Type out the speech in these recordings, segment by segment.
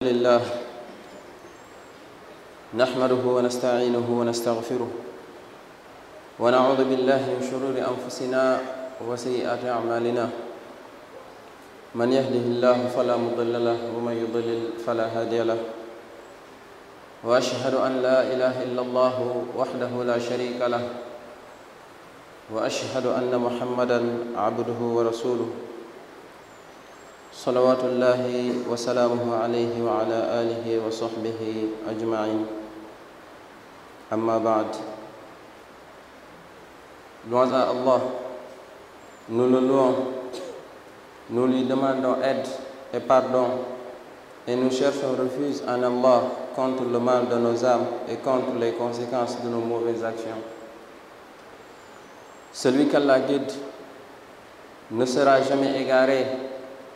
لله نحمده ونستعينه ونستغفره ونعوذ بالله من شرور أنفسنا وسيئات أعمالنا من يهده الله فلا مضل له ومن يضلل فلا هادي له وأشهد أن لا إله إلا الله وحده لا شريك له وأشهد أن محمدا عبده ورسوله صلوات الله وسلامه عليه وعلى آله وصحبه أجمعين أما بعد. Loin à Allah, nous le louons, nous lui demandons aide et pardon et nous cherchons refuge en Allah contre le mal de nos âmes et contre les conséquences de nos mauvaises actions. Celui qu'Allah guide ne sera jamais égaré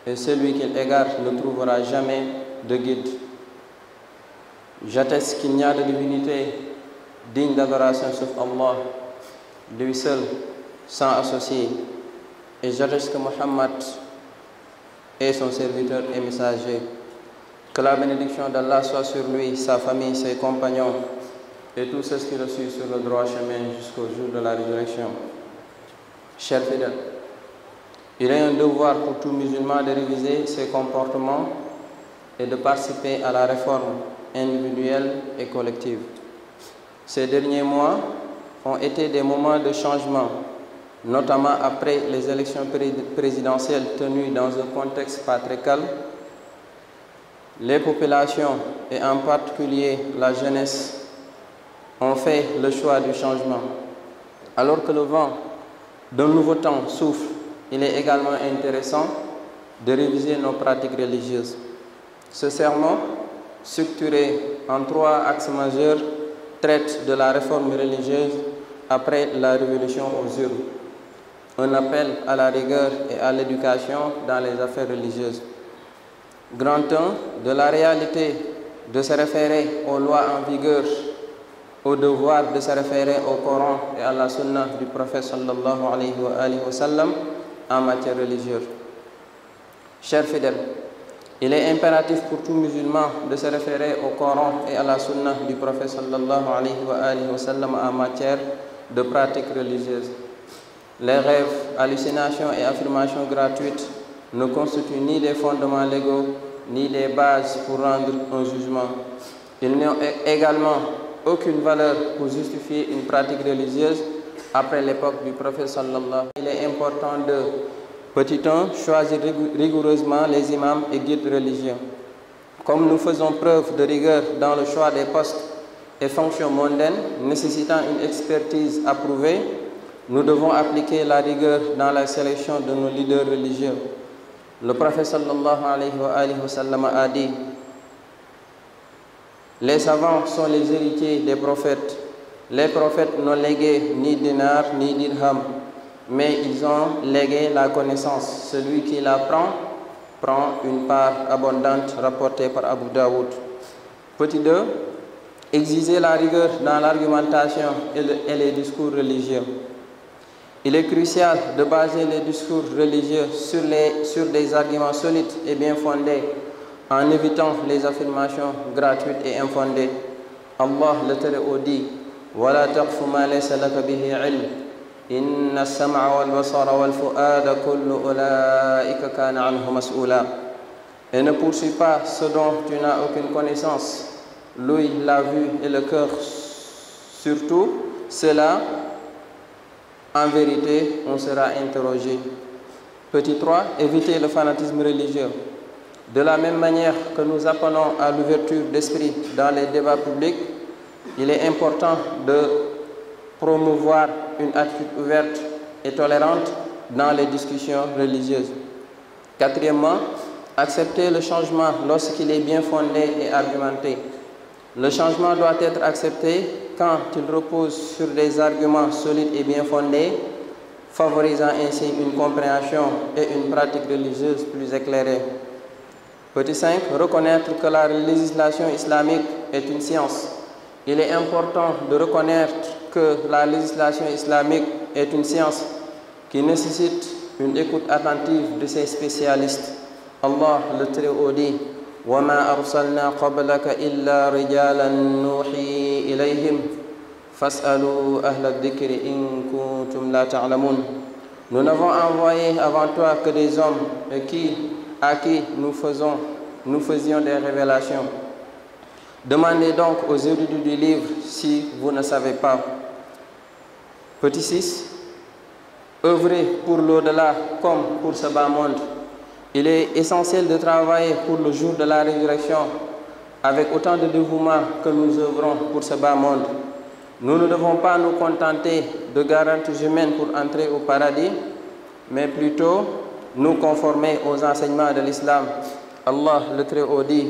et celui qu'il égare ne trouvera jamais de guide. J'atteste qu'il n'y a de divinité digne d'adoration sauf Allah, lui seul, sans associé, et j'atteste que Muhammad est son serviteur et messager. Que la bénédiction d'Allah soit sur lui, sa famille, ses compagnons et tous ceux qui le suivent sur le droit chemin jusqu'au jour de la résurrection. Chers fidèles, il est un devoir pour tout musulman de réviser ses comportements et de participer à la réforme individuelle et collective. Ces derniers mois ont été des moments de changement, notamment après les élections présidentielles tenues dans un contexte pas très calme. Les populations, et en particulier la jeunesse, ont fait le choix du changement. Alors que le vent d'un nouveau temps souffle, il est également intéressant de réviser nos pratiques religieuses. Ce sermon, structuré en 3 axes majeurs, traite de la réforme religieuse après la révolution aux urnes, un appel à la rigueur et à l'éducation dans les affaires religieuses. Grand 1, de la réalité de se référer aux lois en vigueur, au devoir de se référer au Coran et à la Sunna du prophète sallallahu alayhi wa sallam en matière religieuse. Chers fidèles, il est impératif pour tout musulman de se référer au Coran et à la Sunna du prophète sallallahu alayhi wa sallam en matière de pratiques religieuses. Les rêves, hallucinations et affirmations gratuites ne constituent ni des fondements légaux ni des bases pour rendre un jugement. Ils n'ont également aucune valeur pour justifier une pratique religieuse après l'époque du prophète sallallahu. Il est important de, petit 1, choisir rigoureusement les imams et guides religieux. Comme nous faisons preuve de rigueur dans le choix des postes et fonctions mondaines nécessitant une expertise approuvée, nous devons appliquer la rigueur dans la sélection de nos leaders religieux. Le prophète sallallahu alayhi wa sallam a dit: les savants sont les héritiers des prophètes. Les prophètes n'ont légué ni dinar ni dirham, mais ils ont légué la connaissance. Celui qui la prend une part abondante rapportée par Abu Daoud. Petit 2, exiger la rigueur dans l'argumentation et les discours religieux. Il est crucial de baser les discours religieux sur des arguments solides et bien fondés, en évitant les affirmations gratuites et infondées. Allah le Très-Haut dit: وَلَا تَقْفُ مَا لَيْسَ لَكَ بِهِ عِلْمٌ إِنَّ السَّمْعَ وَالْبَصَرَ وَالْفُؤَادَ كُلُّ أُولَٰئِكَ كَانَ عَنْهُ مَسْئُولًا. Et ne poursuis pas ce dont tu n'as aucune connaissance, l'ouïe, la vue et le cœur surtout, cela, en vérité, on sera interrogé. Petit 3, éviter le fanatisme religieux. De la même manière que nous appelons à l'ouverture d'esprit dans les débats publics, il est important de promouvoir une attitude ouverte et tolérante dans les discussions religieuses. Quatrièmement, accepter le changement lorsqu'il est bien fondé et argumenté. Le changement doit être accepté quand il repose sur des arguments solides et bien fondés, favorisant ainsi une compréhension et une pratique religieuse plus éclairée. Petit 5, reconnaître que la législation islamique est une science. Il est important de reconnaître que la législation islamique est une science qui nécessite une écoute attentive de ses spécialistes. Allah le Très-Haut dit: وما أرسلنا قبلك إلا رجالا نوحي إليهم فاسألوا أهل الذكر إن كنتم لا تعلمون. Nous n'avons envoyé avant toi que des hommes à qui nous faisions des révélations. Demandez donc aux érudits du livre si vous ne savez pas. Petit 6. Œuvrer pour l'au-delà comme pour ce bas monde. Il est essentiel de travailler pour le jour de la résurrection avec autant de dévouement que nous œuvrons pour ce bas monde. Nous ne devons pas nous contenter de garanties humaines pour entrer au paradis, mais plutôt nous conformer aux enseignements de l'islam. Allah le Très-Haut dit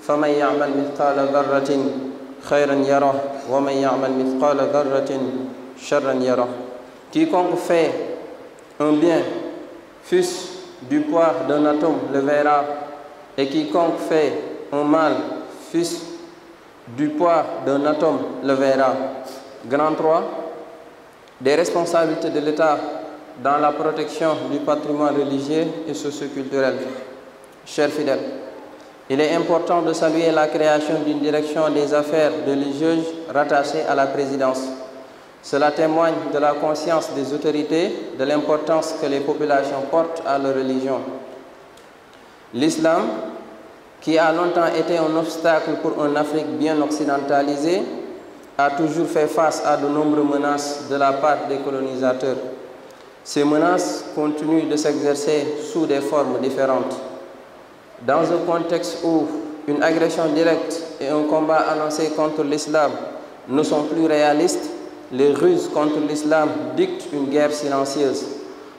فَمَنْ يَعْمَلْ مِثْقَالَ ذَرَّةٍ خَيْرًا يَرَهُ وَمَنْ يَعْمَلْ مِثْقَالَ ذَرَّةٍ شَرًّا يَرَهُ. Quiconque fait un bien, fût-ce du poids d'un atome, le verra, et quiconque fait un mal, fût-ce du poids d'un atome, le verra. Grand 3. Des responsabilités de l'État dans la protection du patrimoine religieux et socioculturel. Chers fidèles, il est important de saluer la création d'une direction des affaires religieuses rattachée à la présidence. Cela témoigne de la conscience des autorités de l'importance que les populations portent à leur religion. L'islam, qui a longtemps été un obstacle pour une Afrique bien occidentalisée, a toujours fait face à de nombreuses menaces de la part des colonisateurs. Ces menaces continuent de s'exercer sous des formes différentes. Dans un contexte où une agression directe et un combat annoncé contre l'islam ne sont plus réalistes, les ruses contre l'islam dictent une guerre silencieuse,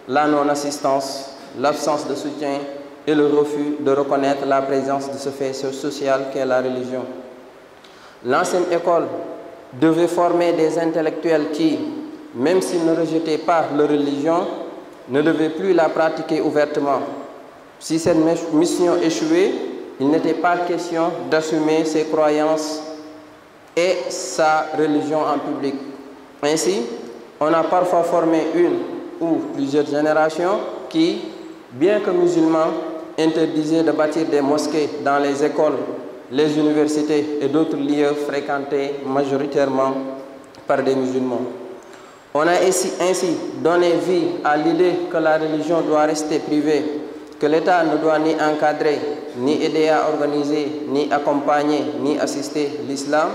la non-assistance, l'absence de soutien et le refus de reconnaître la présence de ce fait social qu'est la religion. L'ancienne école devait former des intellectuels qui, même s'ils ne rejetaient pas leur religion, ne devaient plus la pratiquer ouvertement. Si cette mission échouait, il n'était pas question d'assumer ses croyances et sa religion en public. Ainsi, on a parfois formé une ou plusieurs générations qui, bien que musulmans, interdisaient de bâtir des mosquées dans les écoles, les universités et d'autres lieux fréquentés majoritairement par des musulmans. On a ainsi donné vie à l'idée que la religion doit rester privée, que l'État ne doit ni encadrer, ni aider à organiser, ni accompagner, ni assister l'islam,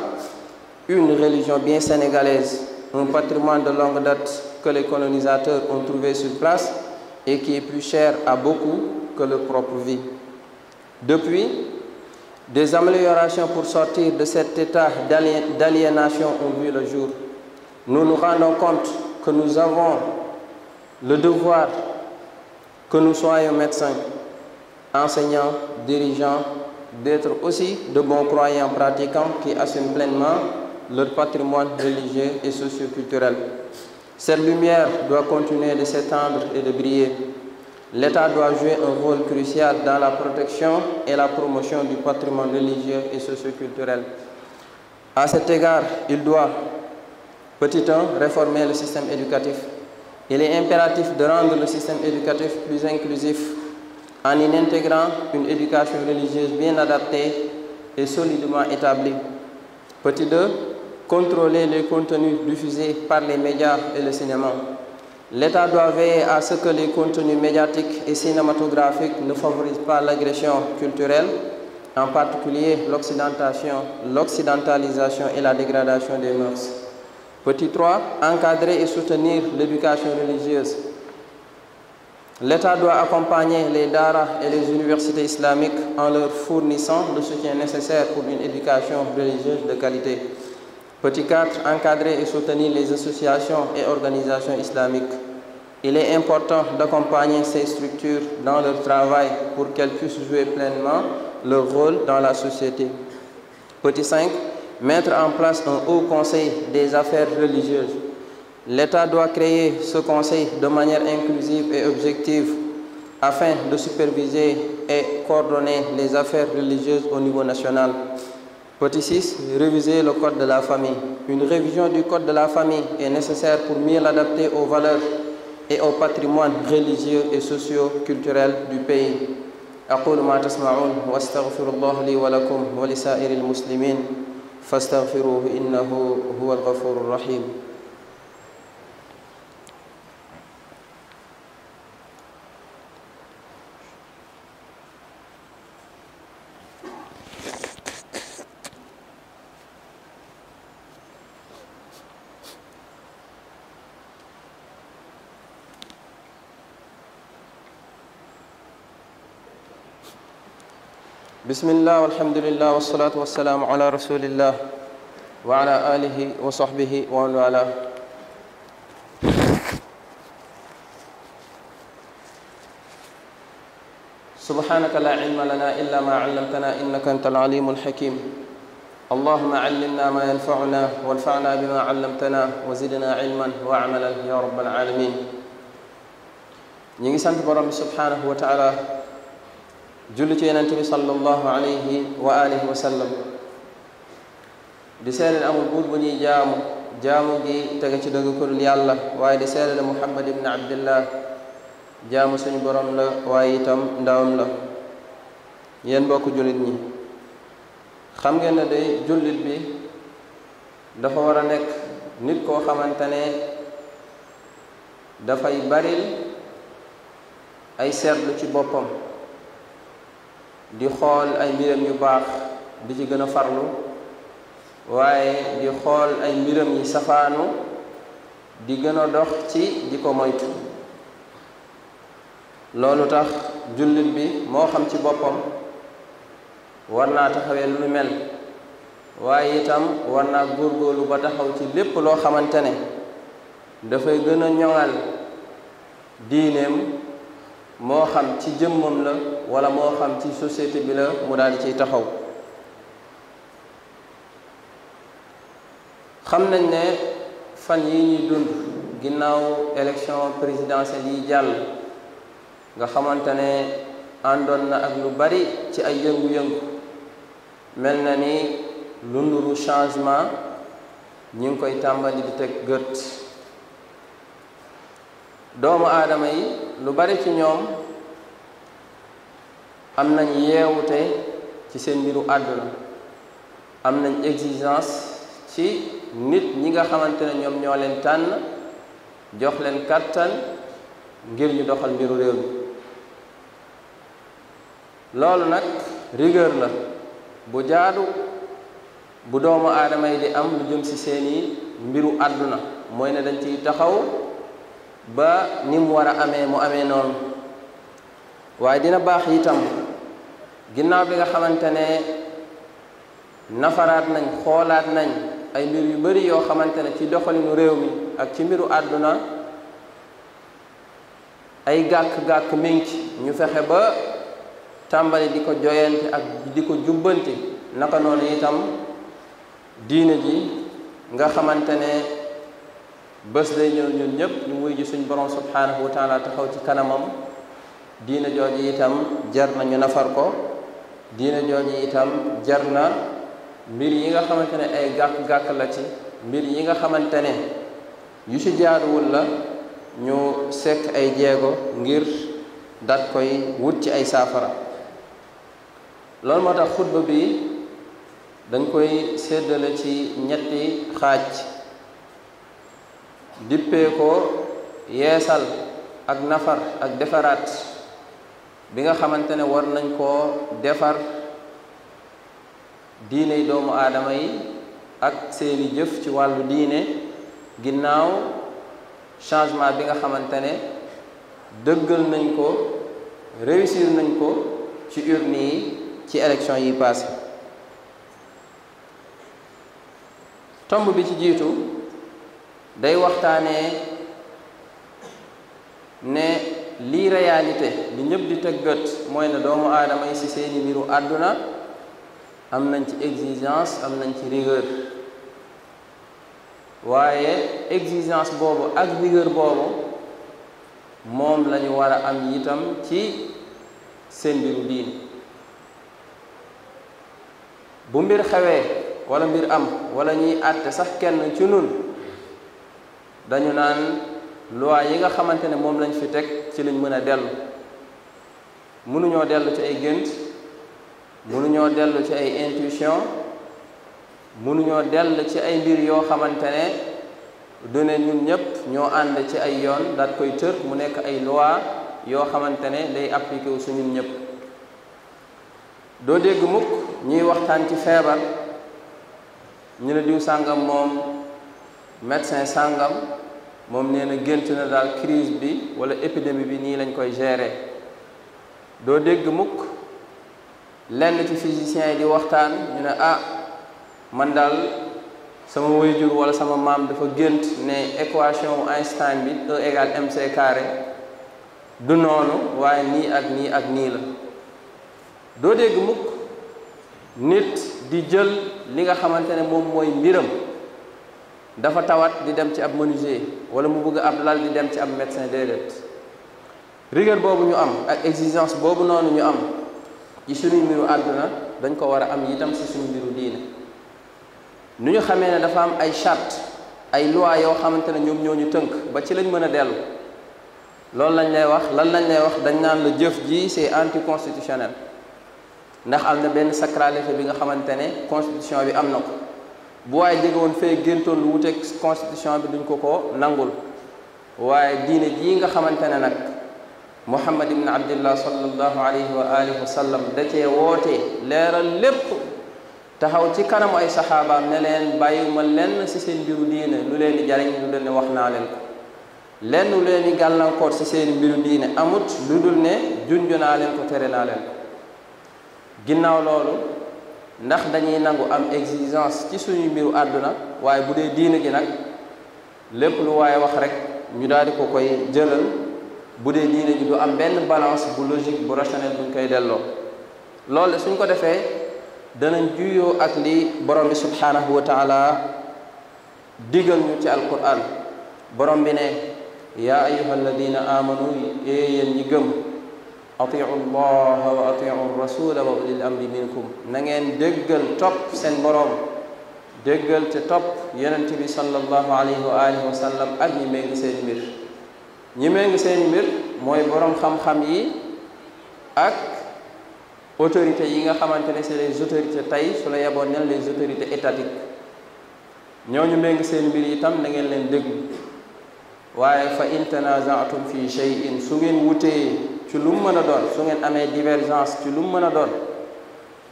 une religion bien sénégalaise, un patrimoine de longue date que les colonisateurs ont trouvé sur place et qui est plus cher à beaucoup que leur propre vie. Depuis, des améliorations pour sortir de cet état d'aliénation ont vu le jour. Nous nous rendons compte que nous avons le devoir que nous soyons médecins, enseignants, dirigeants, d'être aussi de bons croyants pratiquants qui assument pleinement leur patrimoine religieux et socio-culturel. Cette lumière doit continuer de s'étendre et de briller. L'État doit jouer un rôle crucial dans la protection et la promotion du patrimoine religieux et socio-culturel. À cet égard, il doit, petit 1, réformer le système éducatif. Il est impératif de rendre le système éducatif plus inclusif en y intégrant une éducation religieuse bien adaptée et solidement établie. Petit 2, contrôler les contenus diffusés par les médias et le cinéma. L'État doit veiller à ce que les contenus médiatiques et cinématographiques ne favorisent pas l'agression culturelle, en particulier l'occidentalisation et la dégradation des mœurs. Petit 3, encadrer et soutenir l'éducation religieuse. L'État doit accompagner les daras et les universités islamiques en leur fournissant le soutien nécessaire pour une éducation religieuse de qualité. Petit 4, encadrer et soutenir les associations et organisations islamiques. Il est important d'accompagner ces structures dans leur travail pour qu'elles puissent jouer pleinement leur rôle dans la société. Petit 5, mettre en place un haut conseil des affaires religieuses. L'État doit créer ce conseil de manière inclusive et objective afin de superviser et coordonner les affaires religieuses au niveau national. Petit 6, réviser le code de la famille. Une révision du code de la famille est nécessaire pour mieux l'adapter aux valeurs et au patrimoine religieux et socio-culturel du pays. aqulu ma tasmaun wa astaghfirullah li wa lakum wa li saa'iri almuslimin fastaghfiruhu innahu huwa alghafuru rahim. bismillah walhamdulillah wassalatu wassalamu ala rasulillah wa ala alihi wa sahbihi wa man wala. subhanaka la ilma lana illa ma allamtana innaka antal alimul hakim. allahumma allimna ma yanfa'una wanfa'na bima allamtana wa zidna ilman wa amalan ya rabbal alamin. ñi ngi sant borom bi subhanahu wa ta'ala, julli ci yonent bi sallallahu alayhi wa alihi wa sallam, di seede amul buur bu ñuy jaamu gi tege ci dëgg ko dul yàlla, waaye di seede ne Muhammad ibn Abdillah jaamu suñu borom la waaye itam ndawam la. yéen mbokk jullit ñi, xam ngeen ne day jullit bi dafa war a nekk nit koo xamante ne dafay baril ay seetlu ci boppam, di xool ay mbiram yu baax di ci gën a farlu, waaye di xool ay mbiram yi safaanu di gën a dox ci di ko moytu. loolu tax jullit bi moo xam ci boppam war naa taxawee lu mel, waaye itam war naa góorgóorlu ba taxaw ci lépp loo xamante ne dafay gën a ñoŋal diineem, moo xam ci jëmmam la wala moo xam ci société bi la mu daal di ciy taxaw. xam nañ ne fan yi ñuy dund ginnaaw élection présidentielle yi jàll, nga xamante ne àndoon na ak lu bari ci ay yëngu-yëngu, mel na ni lu nduru changement ñi ngi koy tàmbali di teg gët. doomu aadama yi lu bari ci ñoom am nañ yeewute ci seen mbiru àdduna, am nañ exigence ci nit ñi nga xamante ne ñoom ñoo leen tànn jox leen kàttan ngir ñu doxal mbiru réew mi. loolu nag rigueur la bu jaadu bu doomu aadama yi di am lu jëm ci seeni mbiru àdduna, mooy ne dañ ciy taxaw ba ni mu war a amee mu amee noonu. waaye dina baax itam ginnaaw bi nga xamante ne nafaraat nañ, xoolaat nañ ay mbir yu bari yoo xamante ne ci doxalinu réew mi ak ci mbiru àdduna ay gàkk-gàkk mi ngi ñu fexe ba tàmbali di ko joyante ak di ko jubbanti. naka noonu itam diine ji nga xamante ne bés day ñëw ñun ñëpp ñu wuy ji suñ borom subhanahu wa taala taxaw ci kanamam. diine jooju itam jar na ñu nafar ko, diine jooju itam jar na mbir yi nga xamante ne ay gàkk-gàkk la ci, mbir yi nga xamante ne yu ci jaaduwul la, ñu sekk ay jéego ngir dat koy wut ci ay saafara. loolu moo tax xutba bi dañ koy séddale ci ñetti xaaj, dippee ko yeesal ak nafar ak defaraat bi nga xamante ne war nañ koo defar diiney doomu aadama yi ak seeni jëf ci wàllu diine ginnaaw changement bi nga xamante ne dëggal nañ ko, réussir nañ ko ci urne yi ci élection yi passé. tomb bi ci jiitu day waxtaanee ne lii réalité li ñëpp di teg gët mooy ne doomu aadama yi ci seeni mbiru àdduna am nañ ci exigence, am nañ ci rigueur, waaye exigence boobu ak rigueur boobu moom lañu war a am itam ci seen mbiru diin. bu mbir xewee wala mbir am wala ñuy àtte sax kenn ci nun dañu naan loi yi nga xamante ne moom lañ fi teg ci lañ mën a dellu, mënuñoo dellu ci ay gént, mënuñoo dellu ci ay intuition, mënuñoo dellu ci ay mbir yoo xamante ne du ne ñun ñëpp ñoo ànd ci ay yoon daat koy tër mu nekk ay loi yoo xamante ne day appliqué wu su ñun ñëpp. doo dégg mukk ñuy waxtaan ci feebar ñu ne diw sàngam moom médecin sàngam moom nee na gént na daal crise bi wala épidémie bi nii lañ koy gérer. doo dégg mukk lenn ci physiciens yi di waxtaan ñu ne man daal sama waajur wala sama maam dafa gént ne équation Einstein bi E égale mc carré du noonu waaye nii ak nii ak nii la. doo dégg mukk nit di jël li nga xamante ne moom mooy mbiram, dafa tawat di dem ci ab menuisier wala mu bëgg ab lal di dem ci ab médecin. déedéet. rigueur boobu ñu am ak exigence boobu noonu ñu am ci suñu mbiru àdduna dañ ko war a am itam ci suñu mbiru diine. nu ñu xamee ne dafa am ay charte ay loi yoo xamante ne ñoom ñoo ñu tënk ba ci lañ mën a dellu, loolu lañ lay wax. lan lañ lay wax? dañ naan la jëf ji c'est anticonstitutionnel, ndax am na benn sacralité bi nga xamante ne constitution bi am na ko. bu waaye jege woon fee géntoon lu wuteeg constitution bi duñ ko nangul. waaye diine jii nga xamante ne nag Muhammad ibn Abdillah sallallahu alayhi wa alihi wa sallam da cee wootee leeral lépp, taxaw ci kanamu ay saxaabaam ne leen bàyyiwuma lenn ci seen mbiru diine lu leen di jariñ lu dul ne wax naa leen ko, lenn lu leen di gàllankoor ci seen mbiru diine amut lu dul ne junj naa leen ko, tere naa leen ko. ginnaaw loolu ndax dañuy nangu am exigence ci suñu mbiru àdduna, waaye bu dee diine ji nag lépp lu waaye wax rek ñu daal di ko koy jëlal. bu dee diine ji du am benn balance bu logique bu rationnel buñ koy delloo. loolu suñ ko defee danañ juyoo ak li borom bi subhanahu wa taala digal ñu ci alquran. borom bi ne yaa ayuha alladina amanu yéen ñi gëm atiu llaha wa atiu rasula wa ulil amri minkum, na ngeen déggal topp seen borom, déggal te topp yonent bi sallallahu alayhi wa alihi wa sallam ak ñi méngi seen mbir. ñi méngi seen mbir mooy borom xam-xam yi ak autorités yi nga xamante ne c'est les autorités tey su la yeboon nel les autorités étatiques. ñooñu méngi seen mbir itam na ngeen leen déglu. waaye fa in tanaza'tum fi shay'in, su ngeen wutee ci lu mu mën a doon, su ngeen amee divergence ci lu mu mën a doon,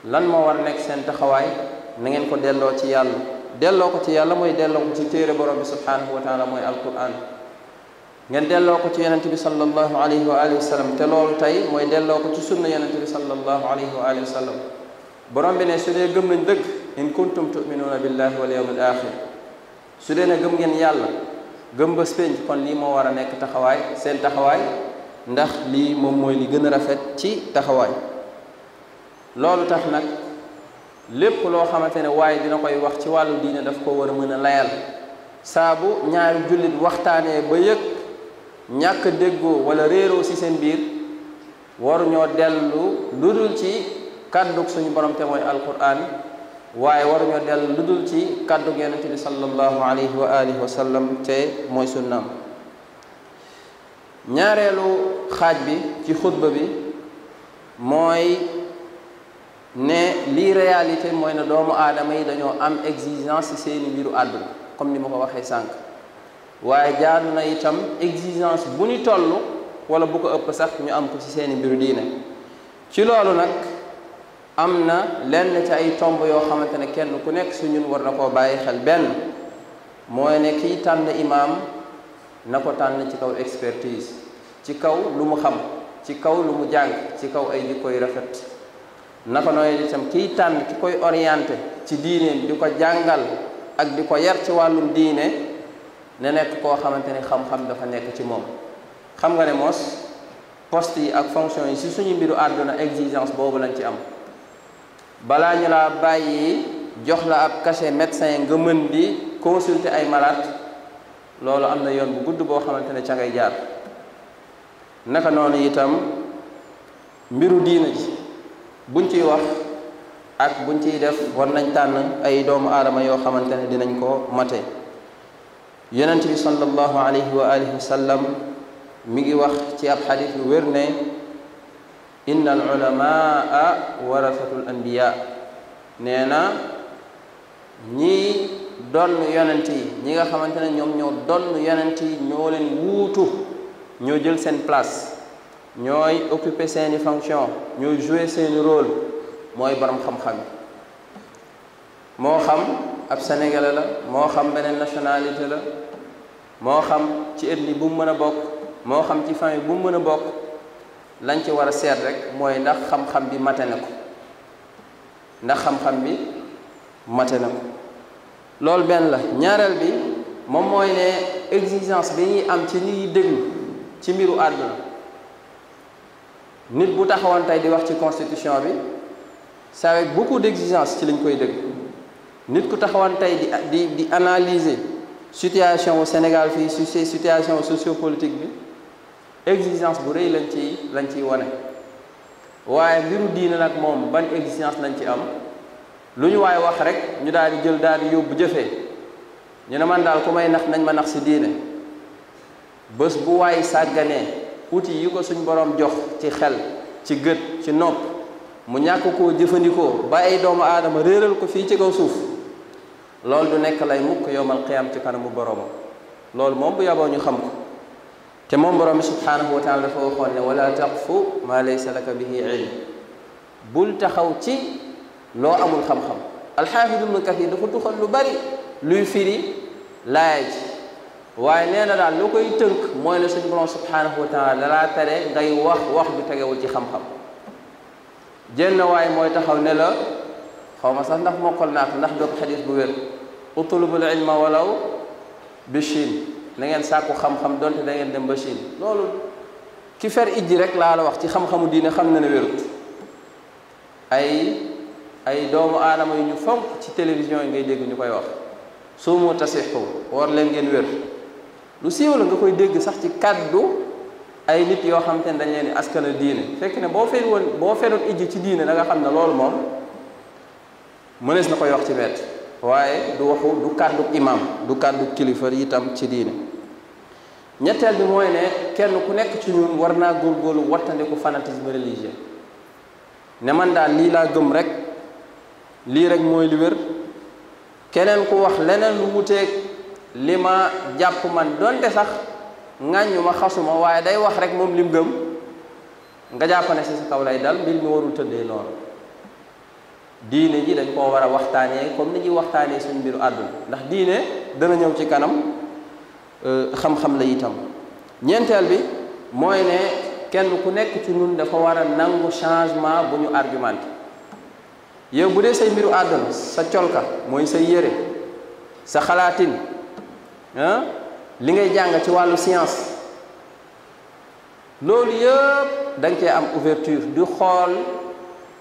lan moo war nekk seen taxawaay? na ngeen ko delloo ci yàlla. delloo ko ci yàlla mooy delloo ko ci téere borom bi subhanahu wa taala mooy alquran. ngeen delloo ko ci yonente bi sallallahu alayhi wa alihi wa sallam, te loolu tey mooy delloo ko ci sunna yonente bi sallallahu alayhi wa alihi wa sallam. borom bi ne su dee gëm nañ dëgg, in kuntum tu'minuna billahi wal yawmil axir, su dee ne gëm ngeen yàlla gëm bés penc, kon lii moo war a nekk taxawaay, seen taxawaay, ndax lii moom mooy li gën a rafet ci taxawaay. loolu tax nag lépp loo xamante ne waaye dina koy wax ci wàllu diine daf ko war a mën a layal. saabu ñaari jullit waxtaanee ba yëg ñàkk déggoo wala réeroo ci seen biir, waruñoo dellu lu dul ci kàddug suñu borom te mooy alquran, waaye waruñoo dellu lu dul ci kàddug yonente bi sallallahu alayhi wa alihi wa sallam te mooy sunnaam. ñaareelu xaaj bi ci xutba bi mooy ne lii réalité mooy ne doomu aadama yi dañoo am exigence ci seeni mbiru àdduna comme ni ma ko waxee sànq, waaye jaadu na itam exigence bu ñu toll wala bu ko ëpp sax ñu am ko ci seeni mbiru diine. ci loolu nag am na lenn ci ay tomb yoo xamante ne kenn ku nekk su ñun war na koo bàyyi xel. benn mooy ne kiy tànn imaam na ko tànn ci kaw expertise, ci kaw lu mu xam, ci kaw lu mu jàng, ci kaw ay jikko yu rafet. naka nooy itam kiy tànn ki koy orienté ci diineem di ko jàngal ak di ko yar ci wàllum diine ne nekk koo xamante ne xam-xam dafa nekk ci moom. xam nga ne mos poste yi ak fonction yi si suñu mbiru àdduna exigence boobu lañ ci am. balaa ñu laa bàyyi jox la ab cachet médecin nga mën di consulter ay malade, loolu am na yoon bu gudd boo xamante ne ca ngay jaar. naka noonu itam mbiru diina ji buñ ciy wax ak buñ ciy def war nañ tànn ay doomu aadama yoo xamante ne dinañ ko mate. yonent bi sallallahu alayhi wa alihi wa sallam mi ngi wax ci ab xadis lu wér ne inna al ulamaa warasatul anbiya nee na ñii donn yonent yi ñi nga xamante ne ñoom ñoo donn yonent yi ñoo leen wuutu ñoo jël seen place ñooy occuper seeni fonction ñooy jouer seeni rôle mooy borom xam-xam moo xam ab sénégalais la moo xam beneen nationalité la moo xam ci ethnie bu mu mën a bokk moo xam ci famille bu mu mën a bokk lañ ci war a seet rek mooy ndax xam-xam bi mate na ko ndax xam-xam bi mate na ko loolu benn la. ñaareel bi moom mooy ne exigence bi ñuy am ci ñuy déglu ci mbiru àdduna nit bu taxawoon tey di wax ci constitution bi c'est avec beaucoup d'exigence ci lañ koy dégg nit ku taxawoon tey di analyser situation au Sénégal fii su situation sociopolitique bi exigence bu rëy lañ ciy wane waaye mbiru diine nag moom ban exigence lañ ci am lu ñu waaye wax rek ñu daal di jël daal di yóbbu jëfee ñu ne man daal ku may nax nañ ma nax si diine bés bu waay sàgganee outil yi ko suñ borom jox ci xel ci gët ci nopp mu ñàkk koo jëfandikoo ba ay doomu aadama réeral ko fii ci kaw suuf loolu du nekk lay mukk yowmal qiyaam ci kanamu boromam loolu moom bu yaboo ñu xam ko te moom borom bi subhaanahu wa taala dafa waxoon ne wala taqfu ma laysa laka bihi ilm bul taxaw ci loo amul xam-xam alxaafid ibnu kathir dafa tuxal lu bari luy firi laaya ji waaye nee na daal loo koy tënk mooy ne suñu borom subhaanahu wa taala dalaa tere ngay wax du tegewul ci xam-xam jenn waaye mooy taxaw ne la xaw ma sax ndax mokkal naa ko ndax doog xadis bu wér utlubul ilma walaw bi Chine na ngeen sàkku xam-xam donte da ngeen dem ba Chine loolu ki fer ijji rek laa la wax ci xam-xamu diine xam na ne wérut ay doomu aadama yu ñu fonk ci télévision yi ngay dégg ñu koy wax suumu tasixu war leen ngeen wér lu siiw la nga koy dégg sax ci kàddu ay nit yoo xam te ne dañ leen di askana diine fekk ne boo feroon ijji ci diine da nga xam ne loolu moom mënees na koy wax ci wet waaye du waxu du kàddu imam du kàddu kilifa itam ci diine ñetteel bi mooy ne kenn ku nekk ci ñun war naa góorgóorlu wattandiku fanatisme religieux ne man daal lii laa gëm rek lii rek mooy li wér keneen ku wax leneen lu wuteeg li ma jàpp man donte sax ŋàññu ma xasuma waaye day wax rek moom lim gëm nga jàpp ne si sa kaw lay dal mbir mi warul tëddee noonu diine ji dañ koo war a waxtaanee comme ni ñuy waxtaanee suñu mbiru àdduna ndax diine dana ñëw ci kanam xam-xam la itam ñeenteel bi mooy ne kenn ku nekk ci ñun dafa war a nangu changement bu ñu argumenté yow bu dee say mbiru àdduna sa colka mooy say yére sa xalaatin li ngay jàng ci wàllu science loolu yëpp da nga cee am ouverture di xool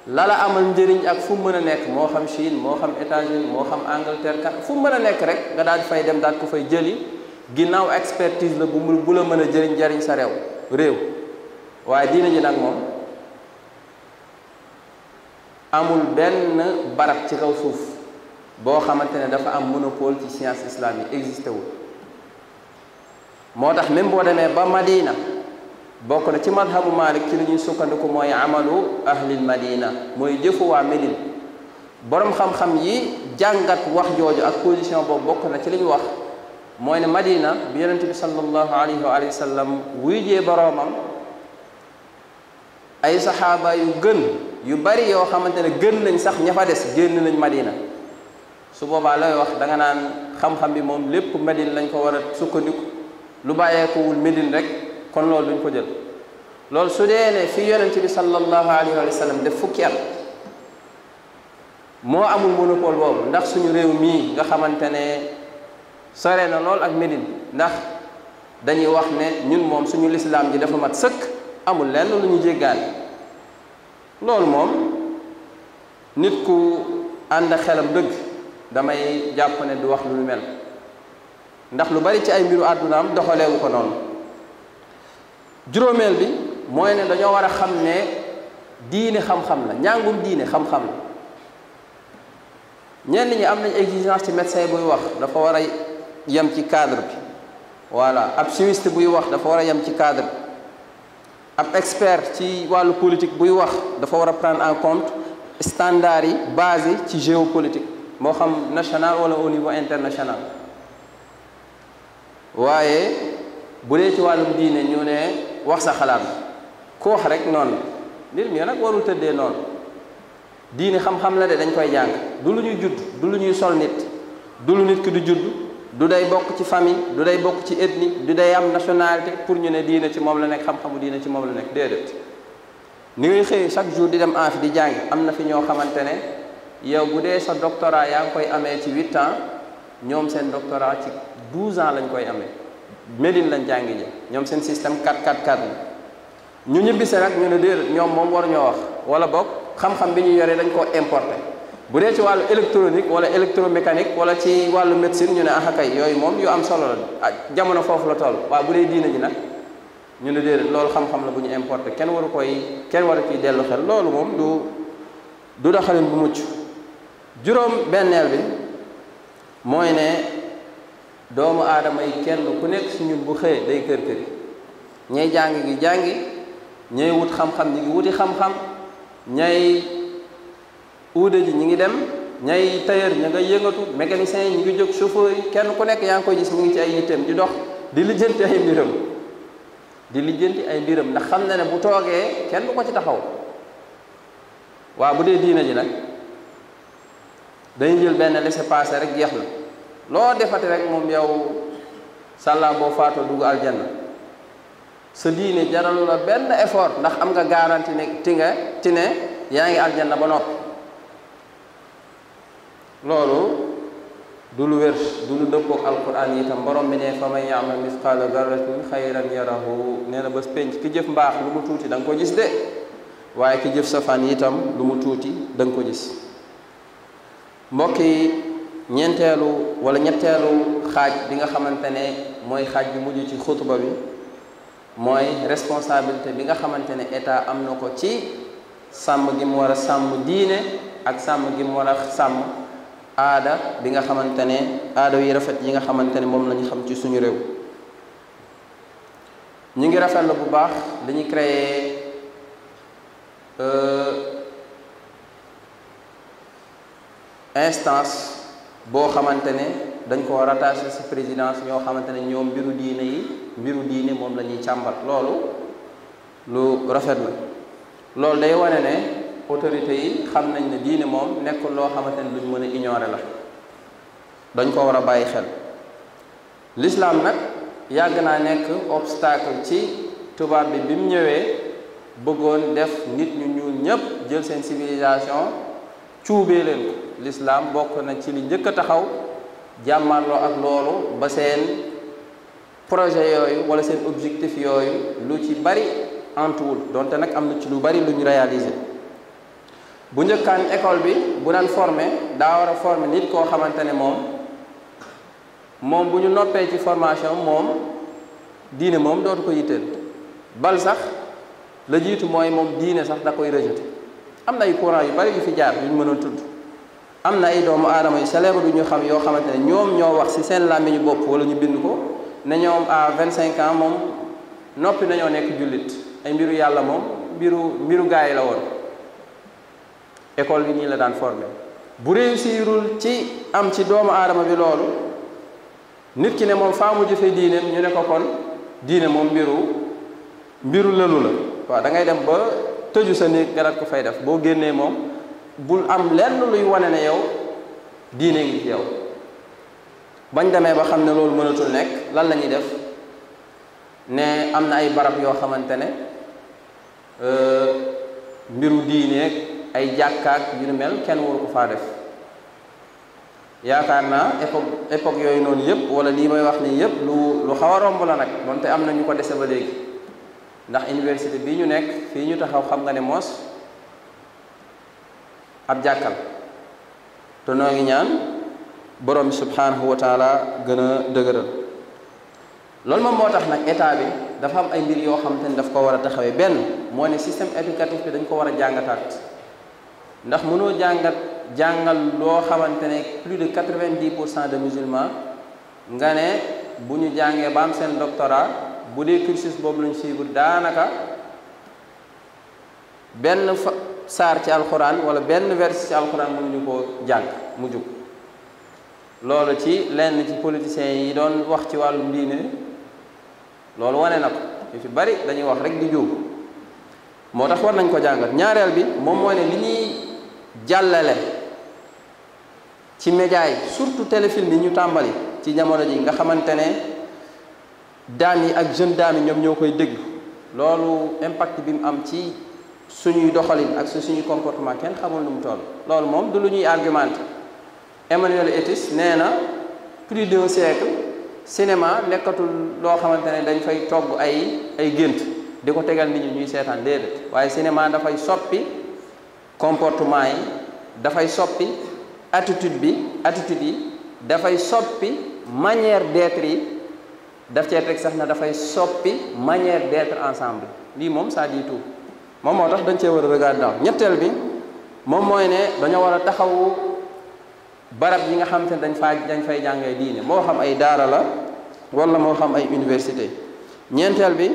lala amal njëriñ ak fu mu mën a nekk moo xam Chine moo xam États-Unis moo xam Angleterre kat fu mu mën a nekk rek nga daal di fay dem daal ko fay jëli ginnaaw expertise la bu la mën a jëriñ sa réew waaye diina ji nag moom amul benn barab ci kaw suuf boo xamante ne dafa am monopole ci science islamique existé wul moo tax même boo demee ba Madina bokk na ci madhabu Malik ci li ñuy sukkandiku mooy amalu ahlil Madina mooy jëfu waa Médine borom xam-xam yi jàngat wax jooju ak position boobu bokk na ci li ñu wax mooy ne Madina bi yonent bi sallallahu alayhi wa sallam wuy jee boroomam ay saxaaba yu bari yoo xamante ne gën nañ sax ña fa des génn nañ Madina su boobaa looy wax da nga naan xam-xam bi moom lépp Médine lañ ko war a sukkandiku lu bàyyeekuwul Médine rek kon loolu duñ ko jël loolu su dee ne fi yonent bi sallallahu alayhi wa sallam def fukki at moo amul monopole boobu ndax suñu réew mii nga xamante ne sore na lool ak Médine ndax dañuy wax ne ñun moom suñu lislaam ji dafa mat sëkk amul lenn lu ñu jéggaane loolu moom nit ku ànd xelam dëgg damay jàpp ne du wax lu mel ndax lu bari ci ay mbiru àddunaam doxaleewu ko noonu juróomeel bi mooy ne dañoo war a xam ne diine xam-xam la njàngum diine xam-xam la ñenn ñi am nañ exigence ci médecin buy wax dafa war a yem ci cadre bi voilà ab chimiste buy wax dafa war a yem ci cadre bi ab expert ci wàllu politique buy wax dafa war a prendre en compte standard yi basé ci géopolitique moo xam national wala au niveau international. waaye bu dee ci wàllum diine ñu ne wax sa xalaat ku wax rek noonu mbir mi nag warul tëddee noonu. diine xam-xam la de dañ koy jàng du lu ñuy judd du lu ñuy sol nit du lu nit ki du judd du day bokk ci famille du day bokk ci ethnie du day am nationalité pour ñu ne diine ci moom la nekk xam-xamu diine ci moom la nekk déedéet. ni ngay xëy chaque jour di dem amphi di jàng am na fi ñoo xamante ne yow bu dee sa doctorat yaa ngi koy amee ci 8 ans ñoom seen doctorat ci 12 ans lañ koy amee Médine lañ jàngi ji ñoom seen système 4-4-4 la ñu ñibbise nag ñu ne déedéet ñoom moom waruñoo wax wala boog xam-xam bi ñu yore dañ koo importé bu dee ci wàllu électronique wala électromécanique wala ci wàllu médecine ñu ne ah kay yooyu moom yu am solo la jamono foofu la toll waaye bu dee diina ji nag ñu ne déedéet loolu xam-xam la bu ñu importé kenn waru ciy dellu xel loolu moom du doxalin bu mucc. juróom benneel bi mooy ne doomu aadama yi kenn ku nekk si ñun bu xëyee day kër këri ñay jàngi gi jàngi ñay wut xam-xam ñi ngi wuti xam-xam ñay uude ji ñi ngi dem ñay tailleur ña nga yëngatu mécanicien yi ñi ngi jóg chauffeur yi kenn ku nekk yaa ngi koy gis mu ngi ci ay yitteem di dox di lijjanti ay mbiram ndax xam na ne bu toogee kenn du ko ci taxaw. waaw bu dee diina ji nag dañuy jël benn laissez-passer rek jeex na loo defati rek moom yow sàllaa boo faatoo dugg aljanna sa diine jaralu la benn effort ndax am nga garanti ne ti ne yaa ngi aljanna ba noppi. loolu du lu wér du lu dëppook alquran itam borom bi ne fa man ya'mal misqaala darratin xayran yarahu nee na bés penc ki jëf mbaax lu mu tuuti da nga ko gis de waaye ki jëf safaan itam lu mu tuuti da nga ko gis. mbokk yi ñeenteelu wala ñetteelu xaaj bi nga xamante ne mooy xaaj bi mujj ci xutba bi mooy responsabilité bi nga xamante ne état am na ko ci sàmm gi mu war a sàmm diine ak sàmm gi mu war a sàmm aada bi nga xamante ne aada yi rafet yi nga xamante ne moom la ñu xam ci suñu réew. ñu ngi rafetlu bu baax li ñu créé instance boo xamante ne dañ ko rattaché ci présidence ñoo xamante ne ñoom mbiru diine moom la ñuy càmbar loolu lu rafet la. loolu day wane ne autorités yi xam nañ ne diine moom nekkul loo xamante ne luñ mën a ignorer la dañ ko war a bàyyi xel. l'islam nag yàgg naa nekk obstacle ci tubaab bi mu ñëwee bëggoon def nit ñu ñuul ñépp jël seen civilisation cuubee leen ko. l'islam bokk na ci li njëkk a taxaw jàmmarloo ak loolu ba seen projet yooyu wala seen objectif yooyu lu ci bari antuwul donte nag am na ci lu bari lu ñu réaliser. bu njëkkaan école bi bu daan former daa war a former nit koo xamante ne moom bu ñu noppee ci formation moom diine moom dootu ko yitteel bal sax la jiitu mooy moom diine sax da koy rejeté. am na ay courant yu bari yu fi jaar yu ñu mënoon tudd am na ay doomu aadama yu célèbre du ñu xam yoo xamante ne ñoom ñoo wax ci seen làmmiñu bopp wala ñu bind ko ne ñoom à 25 ans moom noppi nañoo nekk jullit ay mbiru yàlla moom mbiru gaay la woon. école bi nii la daan formé bu réussirul ci am ci doomu aadama bi loolu nit ki ne moom faa mu jëfe diineem ñu ne ko kon diine moom mbiru lëlu la waaw da ngay dem ba tëju sa néeg nga daat ko fay def boo génnee moom bul am lenn luy wane ne yow diine ngi ci yow. bañ demee ba xam ne loolu mënatul nekk lan la ñuy def ne am na ay barab yoo xamante ne mbiru diineeg ay jàkkaak yu ni mel kenn waru ko faa def. yaakaar naa époque yooyu noonu yëpp wala lii may wax nii yëpp lu xaw a romb la nag donte am na ñu ko dese ba léegi ndax université bii ñu nekk fii ñu taxaw xam nga ne moos ab jàkkal te noo ngi ñaan borom bi subhanahu wa taala gën a dëgëral loolu moom moo tax nag état bi dafa am ay mbir yoo xamante ni daf ko war a taxawee benn moo ne système éducatif bi dañ ko war a jàngataat ndax mënoo jàngal loo xamante ne plus de 90% de musulmans nga ne bu ñu jàngee ba am seen doctorat bu dee cursus boobu lañ suivre daanaka benn saar ci alxuraan wala benn vers ci alxuraan mënuñu koo jàng mu jug loolu ci lenn ci politiciens yi doon wax ci wàllum diine loolu wane na ko ñu fi bari dañuy wax rek di juum moo tax war nañ ko jàngat. ñaareel bi moom mooy ne li ñuy jàllale ci média yi surtout téléfilm yi ñu tàmbali ci jamono ji nga xamante ne daan yi ak jeune dame yi ñoom ñoo koy déglu loolu impact bi mu am ci suñuy doxalin ak suñuy comportement kenn xamul nu mu toll. loolu moom du lu ñuy argumenté. Emmanuel Etis nee na plus d'un siècle cinéma nekkatul loo xamante ne dañ fay togg ay gént di ko tegal nit ñi ñuy seetaan déedéet waaye cinéma dafay soppi comportement yi dafay soppi attitude yi dafay soppi manière d'être yi daf cee teg sax na dafay soppi manière d'être ensemble lii moom ça dit tout moom moo tax dañ cee war a regarder daaw. ñetteel bi moom mooy ne dañoo war a taxawu barab yi nga xamante ne dañ fay jàngee diine moo xam ay daara la wala moo xam ay université. ñeenteel bi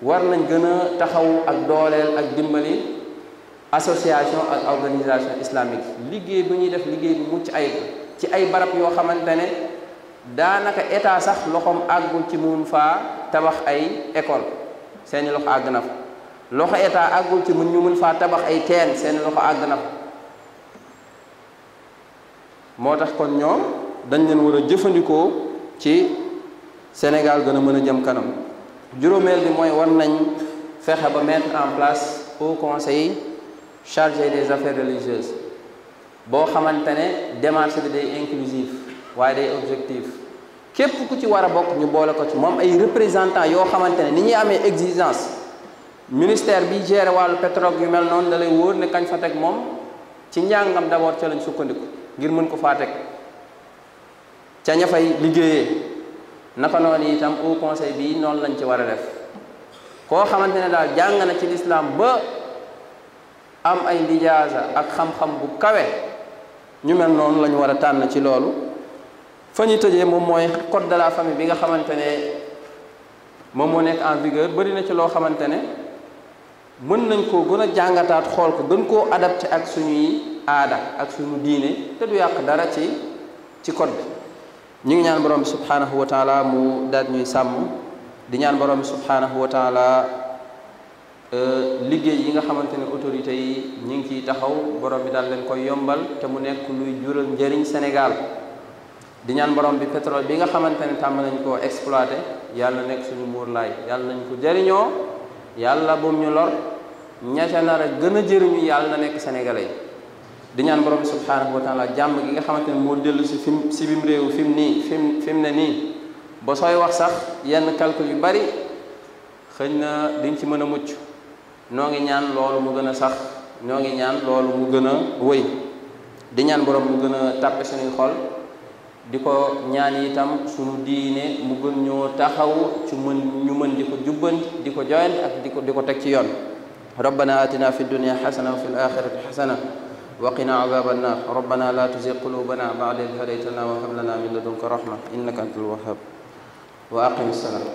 war nañ gën a taxawu ak dooleel ak dimbali association ak organisation islamique liggéey bu ñuy def liggéey bu mucc ayib ci ay barab yoo xamante ne daanaka état sax loxoom àggul ci mun faa tabax ay école seeni loxo àgg na fa loxo état àggul ci ñu mun faa tabax ay teen seeni loxo àgg na fa moo tax kon ñoom dañ leen war a jëfandikoo ci Sénégal gën a mën a jëm kanam. juróomeel bi mooy war nañ fexe ba mettre en place au conseil chargé des affaires religieuses boo xamante ne démarche bi day inclusif waaye day objectif képp ku ci war a bokk ñu boole ko ci moom ay représentants yoo xamante ne ni ñuy amee exigence ministère bi géré wàllu pétrole yu mel noonu da lay wóor ne kañ fa teg moom ci njàngam d'abord ca lañ sukkandiku ngir mën ko faa teg ca ña fay liggéeyee. naka noonu itam au conseil bi noonu lañ ci war a def koo xamante ne daal jàng na ci lislaam ba am ay lijaasa ak xam-xam bu kawe ñu mel noonu la ñu war a tànn ci loolu. fa ñu tëjee moom mooy code de la famille bi nga xamante ne moom moo nekk en vigueur bari na ci loo xamante ne mën nañ koo gën a jàngataat xool ko gën koo adapté ak suñuy aada ak suñu diine te du yàq dara ci code bi. ñu ngi ñaan borom bi subhanahu wa taala mu daal ñuy sàmm di ñaan borom bi subhanahu wa taala liggéey yi nga xamante ne autorités yi ñu ngi ciy taxaw borom bi daal leen koy yombal te mu nekk luy jural njëriñ Sénégal. di ñaan borom bi pétrole bi nga xamante ne tàmm nañ koo exploité yàlla nekk suñu muur laay yàlla nañ ko jëriñoo yàlla bum ñu lor ña ca nar a gën a jëriñu yàlla na nekk sénégalais yi. di ñaan borom bi subhanahu wa taala jàmm gi nga xamante ne moo dellu si bim réew fi mu ne nii ba sooy wax sax yenn calcul yu bari xëñ na diñ ci mën a mucc noo ngi ñaan loolu mu gën a sax ñoo ngi ñaan loolu mu gën a wëy di ñaan borom mu gën a tàppe suñuy xol di ko ñaan itam suñu diine mu gën ñoo taxaw ci ñu mën di ko jubbanti di ko joyant ak di ko teg ci yoon. rabbana atina fi dunya xasana wa fi l axirati xasana وقنا عذاب النار ربنا لا تزغ قلوبنا بعد إذ هديتنا وهب لنا من لدنك رحمة إنك أنت الوهاب وأقم الصلاة